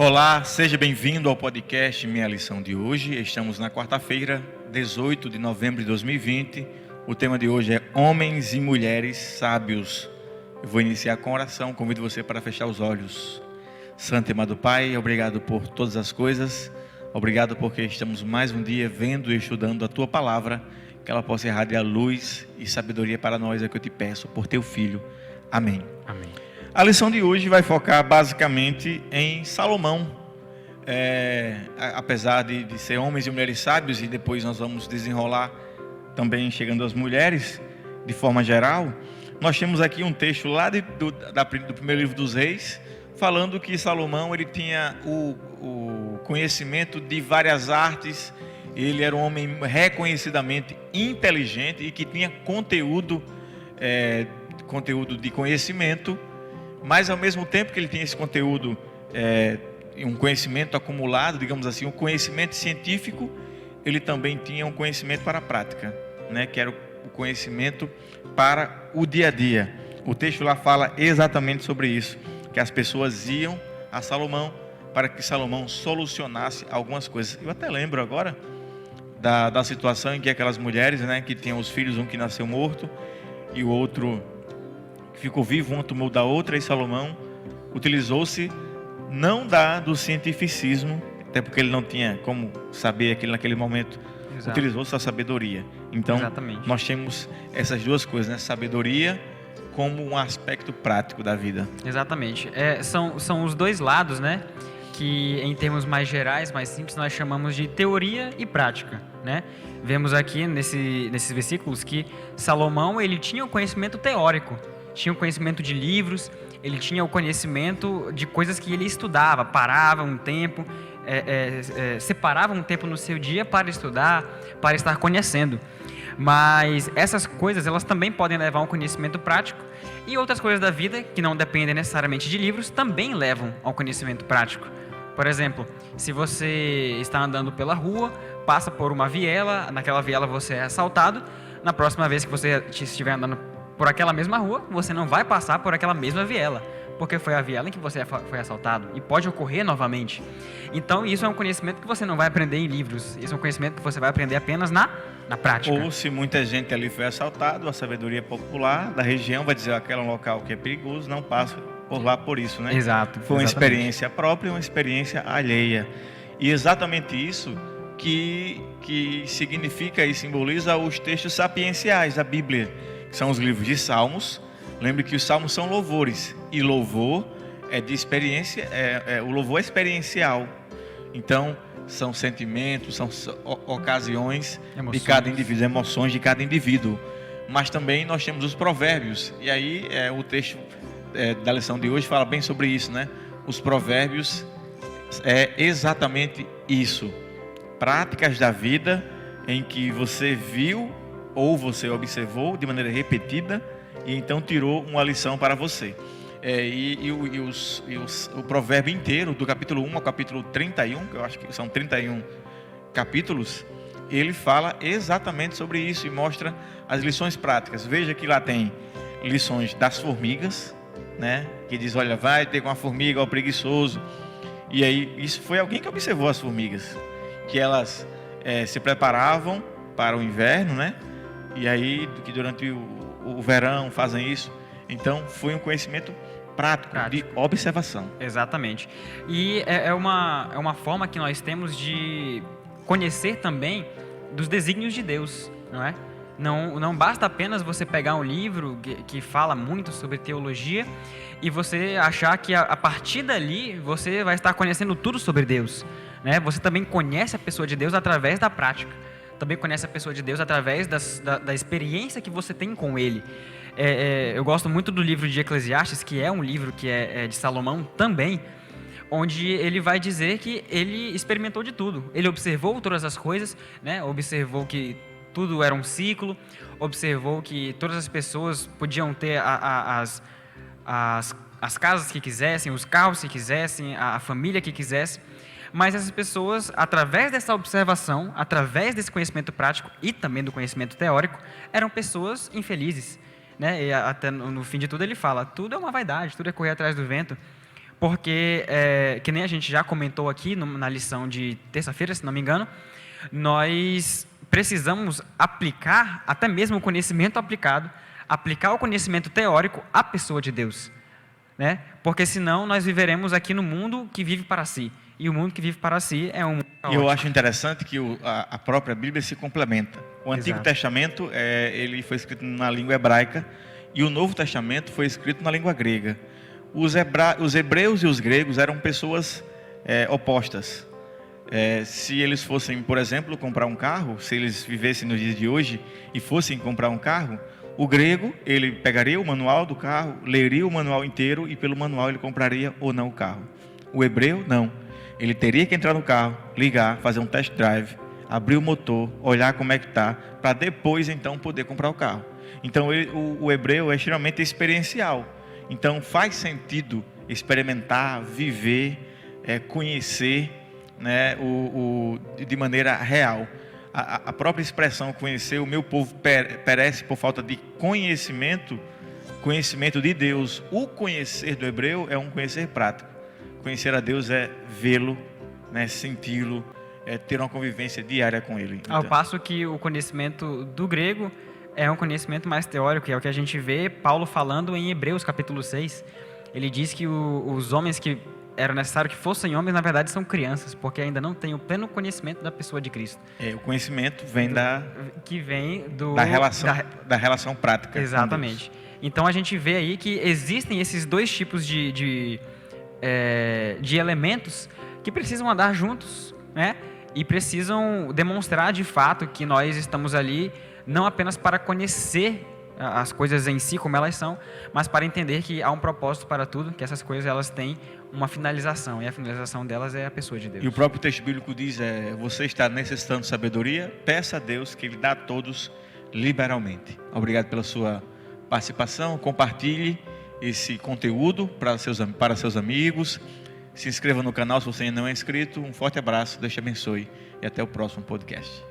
Olá, seja bem-vindo ao podcast Minha Lição de hoje. Estamos na quarta-feira, 18 de novembro de 2020. O tema de hoje é Homens e Mulheres Sábios. Eu vou iniciar com oração, convido você para fechar os olhos. Santo e amado Pai, obrigado por todas as coisas. Obrigado porque estamos mais um dia vendo e estudando a Tua Palavra. Que ela possa irradiar luz e sabedoria para nós, é o que eu te peço, por Teu Filho. Amém. Amém. A lição de hoje vai focar basicamente em Salomão. Apesar de ser homens e mulheres sábios, e depois nós vamos desenrolar também chegando às mulheres, de forma geral, nós temos aqui um texto lá do primeiro livro dos Reis, falando que Salomão ele tinha o conhecimento de várias artes, ele era um homem reconhecidamente inteligente e que tinha conteúdo de conhecimento. Mas ao mesmo tempo que ele tinha esse conteúdo, um conhecimento acumulado, digamos assim, um conhecimento científico, ele também tinha um conhecimento para a prática, né? Que era o conhecimento para o dia a dia. O texto lá fala exatamente sobre isso, que as pessoas iam a Salomão para que Salomão solucionasse algumas coisas. Eu até lembro agora da situação em que aquelas mulheres, né, que tinham os filhos, um que nasceu morto e o outro ficou vivo, um tomou da outra, e Salomão utilizou-se não do cientificismo, até porque ele não tinha como saber aquilo naquele momento. Exato. Utilizou-se a sabedoria. Então, exatamente, nós temos essas duas coisas, né? Sabedoria como um aspecto prático da vida. Exatamente. São os dois lados, né? Que em termos mais gerais, mais simples, nós chamamos de teoria e prática, né? Vemos aqui nesses versículos que Salomão ele tinha o conhecimento teórico, tinha o conhecimento de livros, ele tinha o conhecimento de coisas que ele estudava, parava um tempo, separava um tempo no seu dia para estudar, para estar conhecendo. Mas essas coisas, elas também podem levar a um conhecimento prático, e outras coisas da vida, que não dependem necessariamente de livros, também levam ao conhecimento prático. Por exemplo, se você está andando pela rua, passa por uma viela, naquela viela você é assaltado, na próxima vez que você estiver andando por aquela mesma rua, você não vai passar por aquela mesma viela, porque foi a viela em que você foi assaltado, e pode ocorrer novamente. Então isso é um conhecimento que você não vai aprender em livros, isso é um conhecimento que você vai aprender apenas na prática. Ou se muita gente ali foi assaltado, a sabedoria popular da região vai dizer aquele local que é perigoso, não passa por lá por isso, né? Exato. Foi uma experiência própria e uma experiência alheia. E exatamente isso que significa e simboliza os textos sapienciais da Bíblia, que são os livros de Salmos. Lembre que os Salmos são louvores, e louvor é de experiência, o louvor é experiencial. Então, são sentimentos, são ocasiões de cada indivíduo, emoções de cada indivíduo. Mas também nós temos os provérbios, e aí o texto da lição de hoje fala bem sobre isso, né? Os provérbios é exatamente isso, práticas da vida em que você viu ou você observou de maneira repetida e então tirou uma lição para você. O provérbio inteiro, do capítulo 1 ao capítulo 31, que eu acho que são 31 capítulos, ele fala exatamente sobre isso e mostra as lições práticas. Veja que lá tem lições das formigas, né? Que diz, olha, vai ter com a formiga, ó preguiçoso. E aí, isso foi alguém que observou as formigas, que elas se preparavam para o inverno, né? E aí, que durante o verão fazem isso. Então, foi um conhecimento prático, de observação. Exatamente. E é uma forma que nós temos de conhecer também dos desígnios de Deus, não é? Não basta apenas você pegar um livro que fala muito sobre teologia e você achar que a partir dali você vai estar conhecendo tudo sobre Deus, né? Você também conhece a pessoa de Deus através da prática. Também conhece a pessoa de Deus através da experiência que você tem com Ele. Eu gosto muito do livro de Eclesiastes, que é um livro que é de Salomão também, onde ele vai dizer que ele experimentou de tudo. Ele observou todas as coisas, né? Observou que tudo era um ciclo, observou que todas as pessoas podiam ter as casas que quisessem, os carros que quisessem, a família que quisesse. Mas essas pessoas, através dessa observação, através desse conhecimento prático e também do conhecimento teórico, eram pessoas infelizes, né? E até no fim de tudo ele fala, tudo é uma vaidade, tudo é correr atrás do vento. porque, que nem a gente já comentou aqui na lição de terça-feira, se não me engano, nós precisamos aplicar, até mesmo o conhecimento aplicado, aplicar o conhecimento teórico à pessoa de Deus, né? Porque senão nós viveremos aqui no mundo que vive para si, e o mundo que vive para si é um mundo caótico. Eu acho interessante que a própria Bíblia se complementa. O Antigo Testamento ele foi escrito na língua hebraica e o Novo Testamento foi escrito na língua grega. Os hebreus e os gregos eram pessoas opostas. Se eles fossem, por exemplo, comprar um carro, se eles vivessem nos dias de hoje e fossem comprar um carro, o grego, ele pegaria o manual do carro, leria o manual inteiro e pelo manual ele compraria ou não o carro. O hebreu, não. Ele teria que entrar no carro, ligar, fazer um test drive, abrir o motor, olhar como é que está, para depois então poder comprar o carro. Então o hebreu é extremamente experiencial. Então faz sentido experimentar, viver, conhecer, né, de maneira real. A própria expressão conhecer, o meu povo perece por falta de conhecimento de Deus. O conhecer do hebreu é um conhecer prático. Conhecer a Deus é vê-lo, né, senti-lo, ter uma convivência diária com Ele. Então, ao passo que o conhecimento do grego é um conhecimento mais teórico, é o que a gente vê Paulo falando em Hebreus capítulo 6. Ele diz que os homens que era necessário que fossem homens, na verdade são crianças, porque ainda não têm o pleno conhecimento da pessoa de Cristo. O conhecimento vem da relação prática. Exatamente. Então a gente vê aí que existem esses dois tipos de elementos que precisam andar juntos, né? E precisam demonstrar de fato que nós estamos ali não apenas para conhecer as coisas em si como elas são, mas para entender que há um propósito para tudo, que essas coisas elas têm uma finalização, e a finalização delas é a pessoa de Deus. E o próprio texto bíblico diz, você está necessitando de sabedoria, peça a Deus que Ele dá a todos liberalmente. Obrigado pela sua participação, compartilhe esse conteúdo para seus amigos, se inscreva no canal se você ainda não é inscrito, um forte abraço, Deus te abençoe e até o próximo podcast.